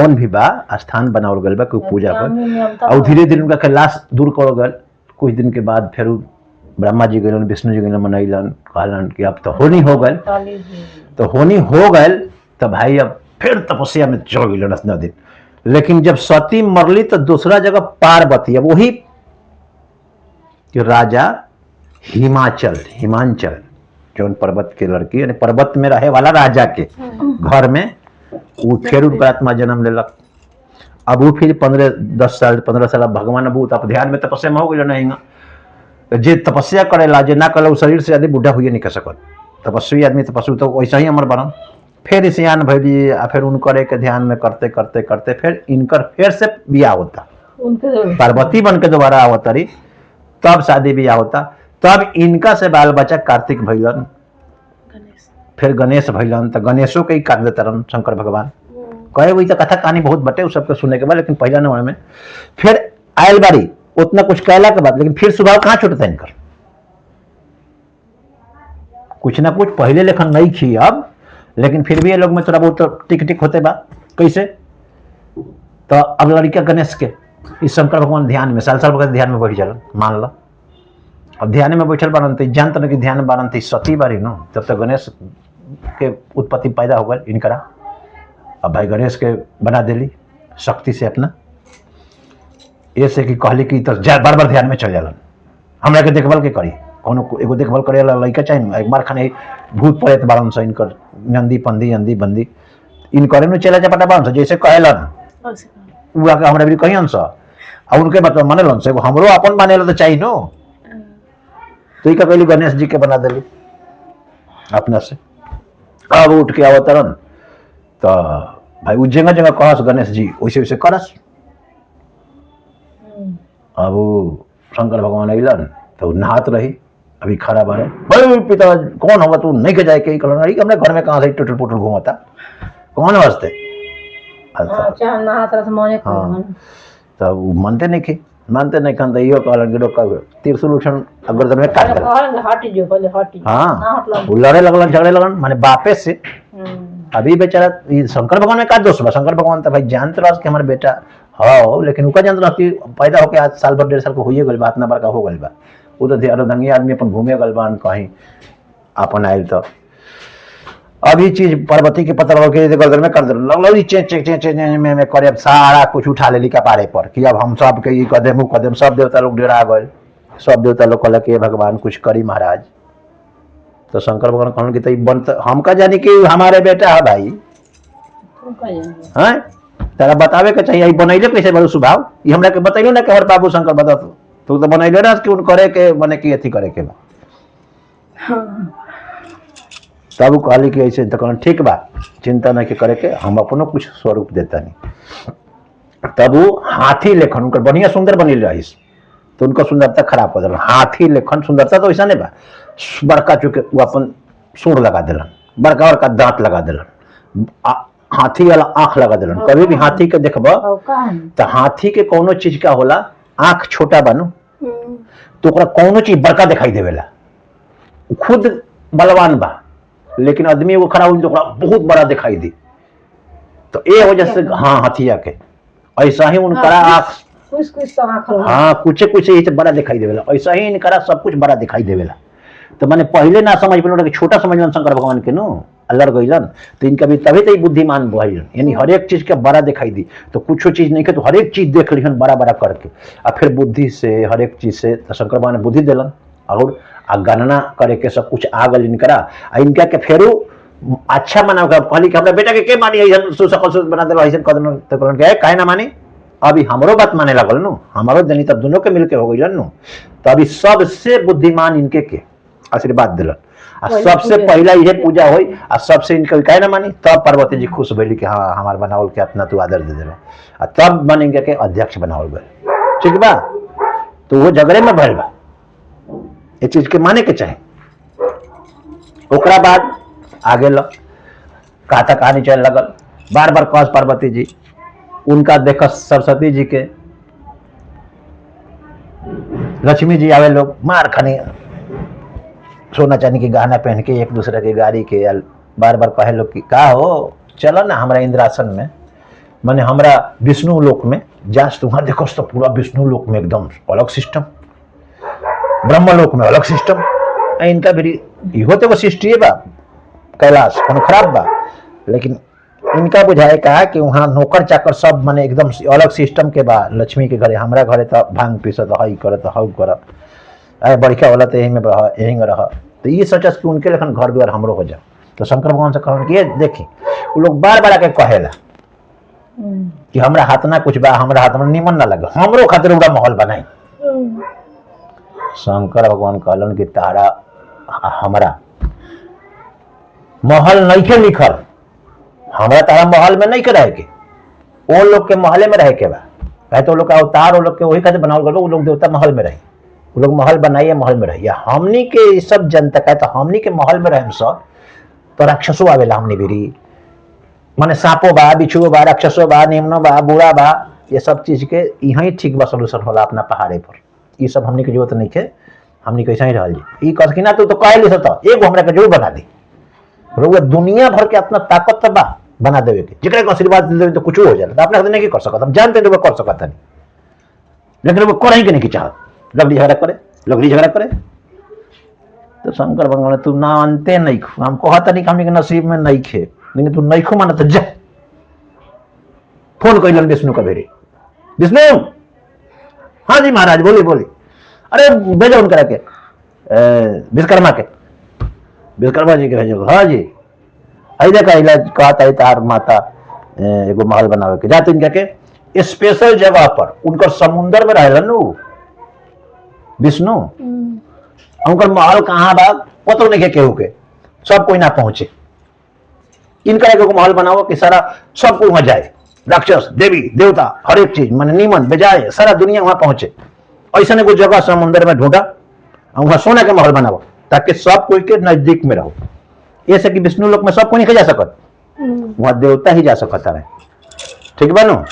कौन भी बा स्थान बनावल गल बा कोई पूजा कर और धीरे धीरे उनका कैलाश दूर कर गल। कुछ दिन के बाद फिर ब्रह्मा जी गलन विष्णु जी गलन मनैलन कहलन कि अब तो होनी हो गल। तो होनी हो गल तो भाई अब फिर तपस्या में चढ़ गए 9 दिन। लेकिन जब सती मरली तो दूसरा जगह पार्वती, अब वही राजा हिमांचल जौन पर्वत के लड़की यानी पर्वत में रहे वाला राजा के घर में वो फिर उनका आत्मा जन्म लेलक। अब वो फिर 15 साल भगवान अब आप ध्यान में तपस्या में हो गए नहीं। जे तपस्या करेला जे ना करे शरीर से आदमी बुढ़ा हुए नहीं कर सकत। तपस्वी आदमी तपस्वी तो वैसा ही अमर बनन। फिर सियान भैली फिर उनकर के ध्यान में करते करते करते फिर इनकर फिर से बियाह होता, पार्वती बन के दोबारा आवतरी, तब शादी बियाह होता। तब इनका से बाल बच्चा कार्तिक भैलन, फिर गणेश भैलन। तो गणेशों के ही काट देता रन शंकर भगवान। कहे वही तो कथा कहानी बहुत बटे उस सबके सुनने के बाद। लेकिन पहला नंबर में फिर आयल बारी उतना कुछ कहला के बाद, लेकिन फिर स्वभाव कहाँ छूटता इनकर, कुछ ना कुछ पहले लेखन नहीं खी अब, लेकिन फिर भी ये लोग में थोड़ा बहुत टिक टिक होते बा। कैसे तो अब लड़का गणेश के इस शंकर भगवान ध्यान में साल भगत ध्यान में बैठ जालन मान लो। अब ध्यान में बैठल बारन तो जानते न कि ध्यान में बारन थी सती बारी नो, तब तक गणेश के उत्पत्ति पैदा हो गई इनकरा। अब भाई गणेश के बना दिली शक्ति से अपना, ऐसे कि कहली कि तो बार बार ध्यान में चल जालन। हमरा के देखभाल के करी कोनो एगो देखभाल करे वाला लड़का चाहिए। एक बार खाने भूत प्रेत बारन से इनकर नंदी पंदी अंदी बंदी इनकर में चला चपटा बारन से जैसे कहलन उ आके हमरा भी कहियन सा और उनके मतलब मानेलन से हमरो अपन मानेला तो चाहिए नो। तो का कहली गणेश जी के बना दिली अपना से। अब उठ के अवतरण तो भाई उ जगह जगह कहस गणेश जी वैसे वैसे करस। अब शंकर भगवान अलन तो नहात रही अभी खड़ा बारे भाई पिता कौन होगा तू नहीं के जाए के हमने घर में कहाँ से टुटल पुटल घूमता कौन वास्ते। तब वो मानते नहीं थे खन तो यो कहलन कि डोका त्रिशूल उठन गर्दन में काट दे। हाँ वो लड़े लगलन झगड़े लगलन माने बापे से। अभी बेचारा शंकर भगवान में का दोष बा, शंकर भगवान तो भाई जानते रह कि हमारे बेटा हाँ, लेकिन उनका जानते रहती पैदा होकर आज साल भर 1.5 साल को हो गल बा, इतना बड़का हो गल बा। वो तो अरदंगी आदमी अपन घूमे गल बा कहीं अपन आयल। तो अभी चीज पार्वती के पता लगा के गर्दन में कर दे चे में करे सारा कुछ उठा ले कपारे पर कि अब हम सब के कदम सब देवता लोग डेरा गए। सब देवता लोग कहल कि भगवान कुछ करी महाराज। तो शंकर भगवान कहन कि बन हम का जानी कि हमारे बेटा है भाई हैं तेरा बतावे के चाहिए बनैले कैसे बड़ो स्वभाव ये हमरा के बतैलो ना कि हमारे बाबू शंकर बता तो बनैले ना कि उन करे के बने की अथी करे के बा। तब वो कहली कि ऐसे तो कहना ठीक बा चिंता नहीं करे के हम अपनो कुछ स्वरूप देता नहीं। तब वो हाथी लेखन उनका बढ़िया सुंदर बनी रही तो उनका सुंदरता खराब कर दिल। हाथी लेखन सुंदरता तो ऐसा नहीं बा बड़का चुके वो अपन सूंड लगा दिलन बड़का बड़का दांत लगा दिलन हाथी वाला आंख लगा दिलन। कभी भी हाथी के देखब तो हाथी के कोनो चीज का होला आंख छोटा बनो तो कोनो चीज बड़का दिखाई देवेला। खुद बलवान बा लेकिन आदमी वो खड़ा हुई तो बहुत बड़ा दिखाई दी। तो ये वजह से हाँ हथिया के ऐसा ही उनका आंख हाँ कुछ ही बड़ा दिखाई देवेला। ऐसा ही इनका सब कुछ बड़ा दिखाई देवेला। तो मैंने पहले ना समझ पे छोटा समझलन शंकर भगवान के नो अलग गईलन तो इनका भी तभी तो बुद्धिमान भइलन यानी हर एक चीज के बड़ा दिखाई दी। तो कुछ चीज नहीं के तो हर एक चीज देख लिहन बड़ा बड़ा करके और फिर बुद्धि से हर एक चीज से तो शंकर भगवान ने बुद्धि दिलन और गणना करे के सब कुछ आ गल इनकरा इनका के फेरू अच्छा मना कहली कि हमरा बेटा के मानी सकल बना दिल ऐसा कदम तो काहे ना मानी। अभी हमरो बात माने लगल नो हमारो जनी तब दोनों के मिलके हो गई नो। तो अभी सबसे बुद्धिमान इनके के आशीर्वाद दिलन और सबसे पहला ये पूजा हुई और सबसे इनके काहे ना मानी। तब पार्वती जी खुश भइली कि हाँ हमार बनावल के इतना तू आदर दे दिल और तब मन इनके के अध्यक्ष बनावल गए ठीक बा। तो वो झगड़े में भइल बा ये चीज के माने के चाहे। ओकरा बाद आगे लग कथा कहानी चल लगल बार बार कहस पार्वती जी उनका देख सरस्वती जी के लक्ष्मी जी आवे लोग मार खानी सोना चांदी के गहना पहन के एक दूसरे के गाड़ी के बार बार कहे लोग कि का हो चलो ना हमारा इंद्रासन में माने हमरा विष्णु लोक में जास तुहां देखो तो पूरा विष्णु लोक में एकदम अलग सिस्टम, ब्रह्म लोक में अलग सिस्टम, इनका भी इहो तो सृष्टि बा कैलाश कोनो खराब बा, लेकिन इनका बुझाए कहा कि वहाँ नौकर चाकर सब माने एकदम अलग सिस्टम के बा। लक्ष्मी के घरे हमरा घरे तो भांग पीसत हई करत हऊ करत अरे बड़का वाला तो यही में रह यही में रह, तो ये सोचस कि उनके लेखन घर द्वार हमरो हो जाओ। तो शंकर भगवान से कहन कि देखी वो लोग बार बार आके कहेला कि हमरा हाथ ना कुछ बा, हमरा हाथ में निमन ना लगे, हमरो खातिर पूरा माहौल बनाई। शंकर भगवान कहलन कि तारा हमरा महल नहीं के लिखल, हमरा तारा महल में नहीं के रहे के, वो लोग के महले में रहे के बा। कहे तो लोग का अवतार वो लोग के वही खातिर बनावल गलो, वो लोग देवता महल में रहे, वो लोग महल बनाइए महल में रहिए। हमनी के सब जनता कहे तो हमनी के महल में रहे सब, तो राक्षसो आवेला हमनी बेरी, माने सांपो बा, बिच्छुओ बा, राक्षसो बा, निम्नो बा, बूढ़ा बा, ये सब चीज के यही ठीक बा सोल्यूशन होला अपना पहाड़े पर। ये सब हमनी के जरूरत नहीं है, हमनी कैसे ही रहल जी। कह कि ना तू तो कहली सत एगो हमरा के जरूर बना दी, रोग दुनिया भर के अपना ताकत बा बना देवे के, जेकरा के आशीर्वाद दे तो कुछ हो जाला, तो अपना नहीं कर सकत, हम जानते हैं कर सकत नहीं, लेकिन वो कर ही के नहीं चाहत, लकड़ी झगड़ा करे। तो शंकर भगवान तू ना अंते नहीं खू, हम कहता नहीं हमनी के नसीब में नहीं खे, लेकिन तू नहीं खू माना तो जा। फोन कैलन विष्णु का बेरे, विष्णु हाँ जी महाराज बोली बोली, अरे भेजो उनका के विश्वकर्मा के, विश्वकर्मा जी के भेजो। हाँ जी आई देखा इलाज कहता तार माता एगो महल बनावे के, जाते इनका के स्पेशल जगह पर उनकर समुंदर में रहलन विष्णु, उनकर महल कहाँ बा पतो नहीं के केहू के, सब कोई ना पहुंचे। इनका एगो महल बनाओ कि सारा सब कोई वहां जाए, राक्षस देवी देवता हर एक चीज माने नीमन बेजाए सारा दुनिया वहां पहुंचे। ऐसा एगो जगह समुंदर में ढूंढा, वहां सोना के महल बनाओ ताकि सब कोई के नजदीक में रहो। ऐसे कि विष्णु लोक में सब कोई नहीं जा सकत, वहां देवता ही जा सकता है, ठीक बा नो,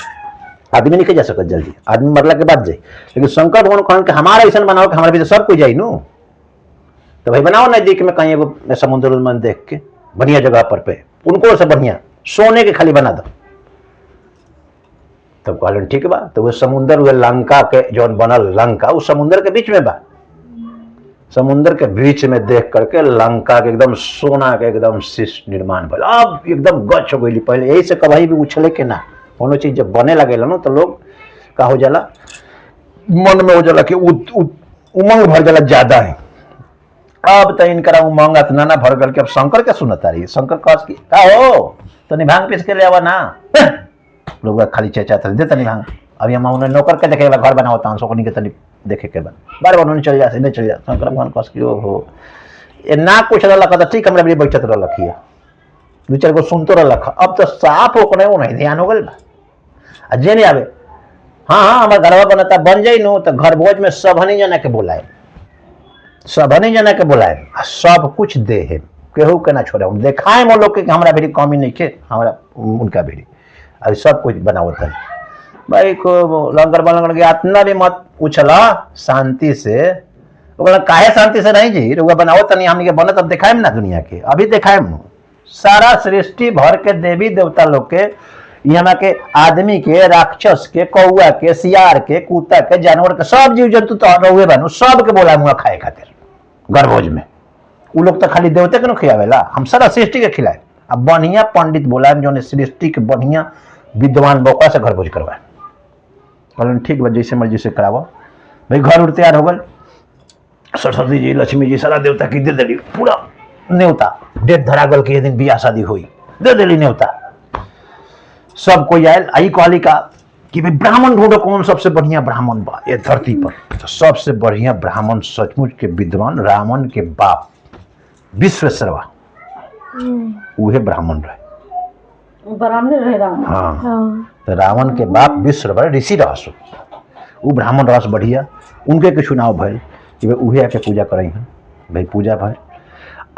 आदमी नहीं जा सकत जल्दी, आदमी मरला के बाद जाए। लेकिन शंकर भगवान कहन कि हमारा ऐसा बनाओ कि हमारे भी सब कोई जाए नो, तो भाई बनाओ नजदीक में कहीं एगो समुद्र में देख के बढ़िया जगह पर उनको से बढ़िया सोने के खाली बना दो। तब कहलन ठीक बा, तो वो समुद्र हुए लंका के जो बनल लंका उस समुद्र के बीच में बा, समुद्र के बीच में देख करके लंका के एकदम सोना के एकदम शिष्ट निर्माण भइल, अब एकदम गच्छ हो गई। पहले यही से कभी भी उछले के ना, कोनो चीज जब बने लगे ना तो लोग का हो जाला मन में हो जाला कि उमंग भर जाला ज्यादा है। अब तो इनकरा उमंग इतना ना भर गल के अब शंकर के सुनता रही, शंकर कह का हो तो भांग पीस के ले आवा ना, लोग खाली चेचा दे तनी भांग, अब हम उन्हें नौकर के देखे घर बनाओ सोकनी के तनी देखे के बार बार उन्होंने चल जाते नहीं चल जाते। शंकर भगवान कस कि हो ये ना कुछ रख तो ठीक हमरा भी बैठत रखिए, दू चार गो सुनतो रख, अब तो साफ हो नहीं ध्यान हो गल जे नहीं आवे। हाँ हाँ हमारे घरवा बनता बन जाई नो तो घर भोज में सबनी जना के बुलाए, सबनी जना के बुलाए, सब कुछ दे है, केहू के ना छोड़े, हम देखाए वो लोग के हमरा भी कमी नहीं के, हमारा उनका भी अभी सब कुछ बनावत है। भाई को लंगर बलंगर के इतना भी मत उछला, शांति से काहे शांति से नहीं जी रुआ बनाओ तनी हमनी के बनत, अब दिखाएम ना दुनिया के, अभी दिखाएम सारा सृष्टि भर के देवी देवता लोग के, यहाँ के आदमी के, राक्षस के, कौआ के, सियार के, कुत्ता के, जानवर के, सब जीव जंतु तो रहुए बनू सब के बोला मुआ खाए खातिर गर्भोज में। उ लोग तो खाली देवते के न खियावेला, हम सारा सृष्टि के खिलाए। अब बढ़िया पंडित बोला जो सृष्टि के बढ़िया विद्वान बौका से गर्भोज करवाए। कहलन ठीक बा जैसे मर्जी से करावा। भाई घर उड़ तैयार हो गल, सरस्वती जी लक्ष्मी जी सारा देवता की दे दिली पूरा न्योता, डेट धरा गल के दिन बियाह शादी हुई, दे दिली न्योता। सब कोई आयल, आई कहली का कि भाई ब्राह्मण ढूंढो कौन सबसे बढ़िया ब्राह्मण बा ये धरती पर। तो सबसे बढ़िया ब्राह्मण सचमुच के विद्वान रावण के बाप विश्वेश्वरवा उहे ब्राह्मण रहे, ब्राह्मण रहे रावण। हाँ तो रावण के बाप विश्वेश्वर ऋषि रहसु, वो ब्राह्मण रस बढ़िया, उनके के चुनाव भइल कि भाई उहे आके पूजा करई हैं। भाई पूजा भइल,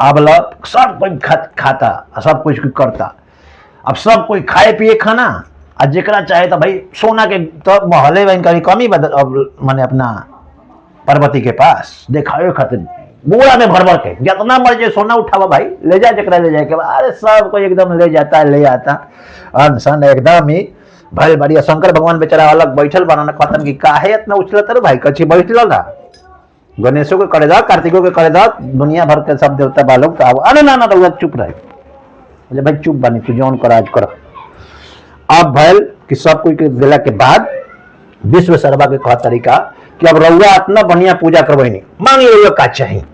अब सब कोई खाता सब कुछ करता, अब सब कोई खाए पिए खाना, आ जेकरा चाहे तो भाई सोना के तो महले में इनका कमी अब माने अपना पार्वती के पास देखावे खातिर बोरा में भर भर के जितना मर्जी सोना उठावा भाई ले जा, जकरा ले जाए के अरे सब कोई एकदम ले जाता ले आता अनसन एकदम ही भले बढ़िया शंकर भगवान बेचारा अलग बैठल बनाना कहतन कि काहे इतना उछलत रे भाई कच्ची बैठल रहा गणेशों के करे दा कार्तिकों के करे दा दुनिया भर के सब देवता बालों का अरे ना ना रहुआ चुप रहे बोले भाई चुप बनी तू जौन कर आज कर। अब भैल कि सब कोई के दिला के बाद विश्व सर्वा के कहा तरीका कि अब रहुआ इतना बढ़िया पूजा करवाई मांग लियो का चाहिए।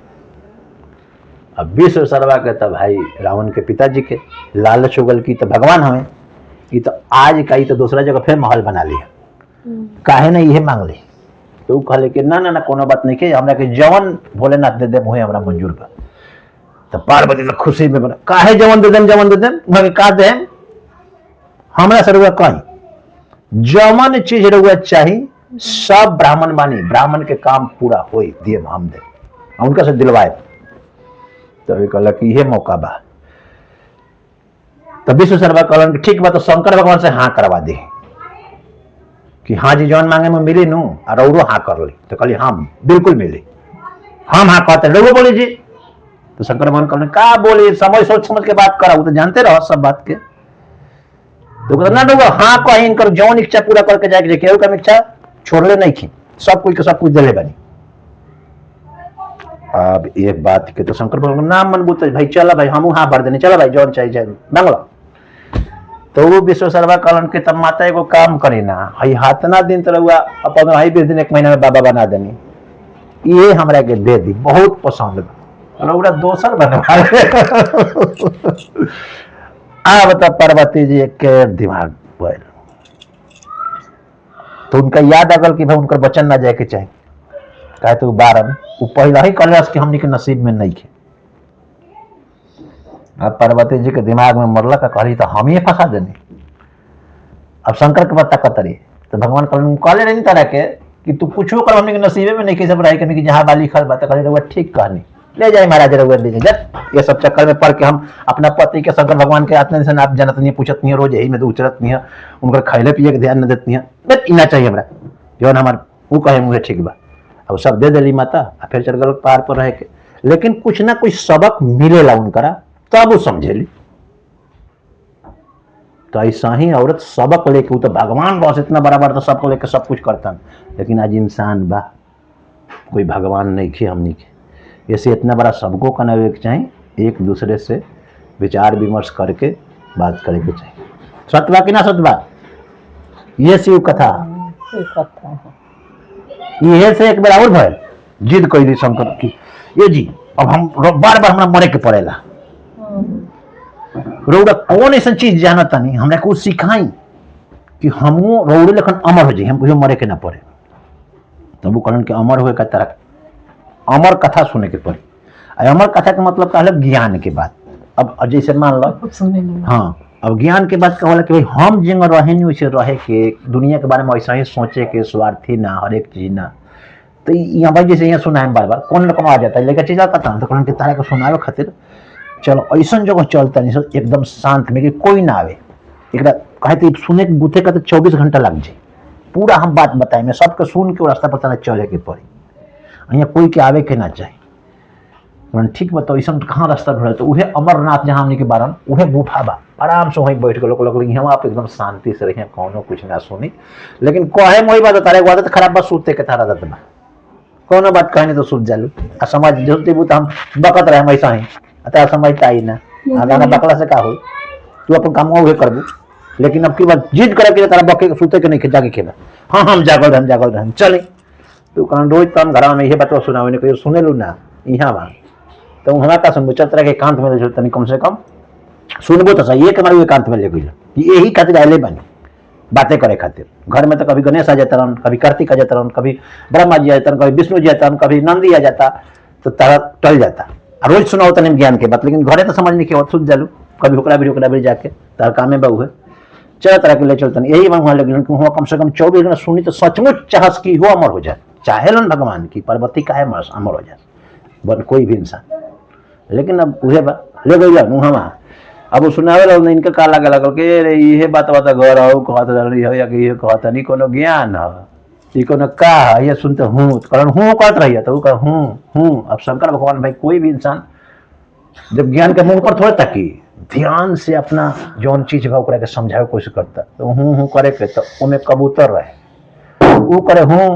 अब विश्व सर्वा के तो भाई रावण के पिताजी के लालच उगल की तो भगवान हमें ये तो आज का ही तो दूसरा जगह फिर महल बना लिया काहे ना ये मांग ली तो कहले कि ना ना ना कोनो बात नहीं के हमरा के जवन भोलेनाथ दे दे मुहे हमरा मंजूर बा। तो पार्वती तो खुशी में बना काहे जवन दे देम उनके का दे हमरा से रुआ कहीं जवन चीज रुआ चाहिए सब ब्राह्मण बानी ब्राह्मण के काम पूरा होई दिए हम दे उनका से दिलवाए। तो ये कहला कि ये मौका बा। तो विश्व सर्वा कहलन कि ठीक बा तो शंकर भगवान से हाँ करवा दे कि हाँ जी जौन मांगे में मिली नू और औरो हाँ कर ली। तो कहली हाँ बिल्कुल मिली हम हाँ कहते रघु बोली जी। तो शंकर भगवान कहने का बोली समझ सोच समझ के बात करा तो जानते रहो सब बात के। तो कहते ना रघु हाँ कहीं इनकर जौन इच्छा पूरा करके जाके केहू का इच्छा छोड़ले नहीं की सब कुछ के सब कुछ दिले बनी। अब एक बात के तो शंकर भगवान नाम मन बुत भाई चला भाई हम हाँ भर देने चला भाई जौन चाहिए मांग लो। तो वो विश्व सर्वा कहलन के तब माता एगो काम करे ना हई हाथना दिन तो रहुआ अपन हई 20 दिन 1 महीना में बाबा बना देनी ये हमरा के दे दी बहुत पसंद रहुआ दोसर बनवा अब तो पार्वती जी के दिमाग बोल तो उनका याद आगल कि भाई उनकर वचन ना जाए के चाहिए कहे तो बारन वो पहला ही कलश के हमनी के नसीब में नहीं थे। अब पार्वती जी के दिमाग में मरला का कहली तो हम ही फंसा देने। अब शंकर के पत्ता कतरी तो भगवान कहले नहीं तरह के कि तू कुछ कर हमने के नसीबे में नहीं सब रही कि जहाँ बाली खल बात कहली रहुआ ठीक कहनी ले जाए महाराज रहुआ ले जाए ये सब चक्कर में पढ़ के हम अपना पति के शंकर भगवान के आत्मा से आप जानत नहीं पूछत नहीं रोज यही में तो उचरत नहीं है उनकर खैले पिए के ध्यान न देती है इना चाहिए हमरा जौन हमार वो कहे मुझे ठीक बा। अब सब दे दिली माता फिर चल गल पार पर रह के लेकिन कुछ ना कुछ सबक मिलेला उनकरा तब वो समझेली। तो ऐसा ही औरत सबक लेके वो तो भगवान बस इतना बराबर तो सबको लेके सब कुछ करता लेकिन आज इंसान बा कोई भगवान नहीं खे हमनी के ऐसे इतना बड़ा सबको करने के चाहिए एक दूसरे से विचार विमर्श करके बात करे के चाहिए। सतवा कि ना सतवा ये शिव कथा ये से एक बार और भय जिद कैली शंकर की ये जी अब हम बार बार हमरा मरे के पड़ेला रौड़ा कौन ऐसा चीज जानता नहीं हमरा कुछ सिखाई कि हम रौड़े लेखन अमर हो जाए हम कहीं मरे के ना पड़े। तब वो कहन कि अमर हुए का तरह अमर कथा सुने के पड़े। अमर कथा का मतलब कहल ज्ञान के बात। अब जैसे मान लो हाँ अब ज्ञान के बात कहला कि भाई हम जिंग रहे नहीं वैसे रहे के दुनिया के बारे में ऐसा ही सोचे के स्वार्थी ना हर एक चीज ना। तो यहाँ भाई जैसे यहाँ सुनाए बार बार कौन रकम आ जाता है लेकर चीज आता तो कहन के तारा को सुनावे खातिर चलो ऐसा जगह चलता नहीं एकदम शांत में कि कोई ना आवे एक कहे तो सुने के गुथे का तो 24 घंटा लग जाए पूरा हम बात बताए मैं सबके सुन के रास्ता पता चले के पड़ी यहाँ कोई के आवे के ना चाहे ठीक बताओ ऐसा कहाँ रास्ता ढूंढे तो उहे अमरनाथ जहाँ हमने के बारन उहे गुफा बा आराम से वहीं बैठ गए यहाँ आप एकदम शांति से रहिए कौनो कुछ ना सुनी लेकिन कहे वही बात तारे आदत खराब बा सूते के थारा दत बा कोनो बात कहे नहीं तो सूत जालू आ समझ जोते तो हम बकत रहे ऐसा ही अतः समझता ही ना गाना बकला से का हो तू अपन काम हुए करबू लेकिन अब की बात जिद करे के तारा बके सूते के नहीं जाके खेला हाँ हम जागल रहन चले तू कहन रोज तो हम घर में ये बात सुनावे नहीं कहियो सुने लू ना यहाँ बा तो हमारा का सुनबो चल तरह के एकांत में ले तनी कम से कम सुनबो तो सही एक हमारे एकांत में ले गई यही खातिर आए बनी बातें करे खातिर। घर में तो कभी गणेश आ जाता रहन कभी कार्तिक आ जाता रहन कभी ब्रह्मा जी आ जाता कभी विष्णु जी आता कभी नंदी आ जाता तो तारा टल जाता रोज सुनाओ तनी ज्ञान के बात लेकिन घरे तो समझ नहीं के सुन जालू कभी होकरा भी जाके तार काम में बहु है चल तरह के ले चलते यही वहाँ लगे कम से कम 24 घंटा सुनी तो सचमुच चाहस की हो अमर हो जाए चाहे लन भगवान की पार्वती का है अमर हो जाए बन कोई भी इंसान लेकिन अब उहे ले गई वहाँ अब वो सुनावे लगे इनका का लगा के ये बात घर हो कहत रही हो या ये कहता नहीं कोनो ज्ञान है ये कोनो का है ये सुनते हूँ कारण हूँ कहत रही है तो हूँ अब शंकर भगवान भाई कोई भी इंसान जब ज्ञान के मुंह पर थोड़े तकी ध्यान से अपना जौन चीज बा ओकरा के समझावे के कोशिश करता, तो हूँ करे के तो उमे कबूतर रहे, वो करे हूँ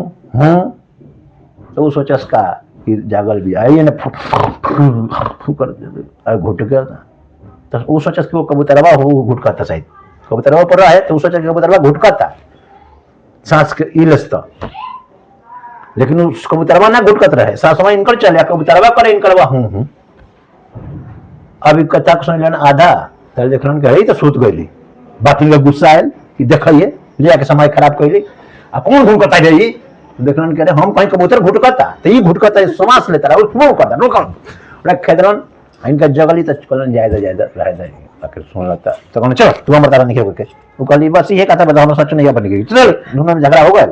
तो वो सोचस का कि जागल भी आई ने फू कर घुट गया, तो वो सोचस कि वो कबूतरवा हो घुटकाता, शायद कबूतरवा पर है तो वो सोचा कि कबूतरवा घुटकाता सांस के इलसता, लेकिन उस कबूतरवा ना घुटकत रहे, सांसवा इनकर चले, कबूतरवा करे इनकर हूँ। अभी कथा को सुन लेना आधा तब देखलन कि तो सूत गई, बाकी लोग गुस्सा आयल कि देखिए ले आके समय खराब कैली, आ कौन घुटकता रही, देखलन कह रहे हम कहीं कबूतर घुटकता तो ये घुटकता श्वास लेता रहा वो करता रोकन खेदलन इनका जगली तो कहलन जायदा रह जाए, आखिर सुन लगता तो कहना चलो तू हमारा नहीं के वो कहली बस ये कहता बताओ सच नहीं बन गई, चल दोनों में झगड़ा हो गया,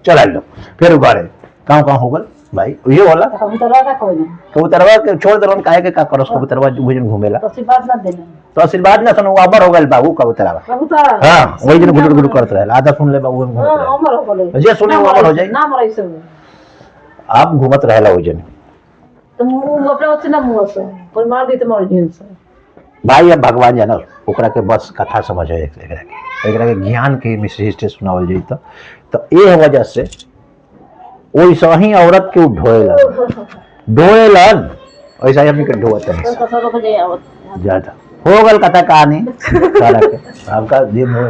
चल आए लो फिर उगाड़े कहाँ हो गल भाई ये बोला कबूतरवा के छोड़ दे काहे के का करस, कबूतरवा भोजन घूमेला तो आशीर्वाद ना सुनो अबर हो गल बाबू कबूतरवा, हां वही दिन गुड़ गुड़ करत रहे, आधा सुन ले बाबू घूमत रहे, जे सुने वो अमर हो जाए ना मरे से आप घूमत रहेला वही दिन तो मुंह अपने होते ना मुंह से कोई मार दी तो मर जाए से भाई। अब भगवान जानो ओकरा के बस कथा समझ एकरा के ज्ञान के मिश्रित सुनावल जाई तो ए वजह से वैसा ही औरत के ढोएलन वैसा ही हमनी के ढोत है ज्यादा हो गल कथा कहानी आपका दिन हो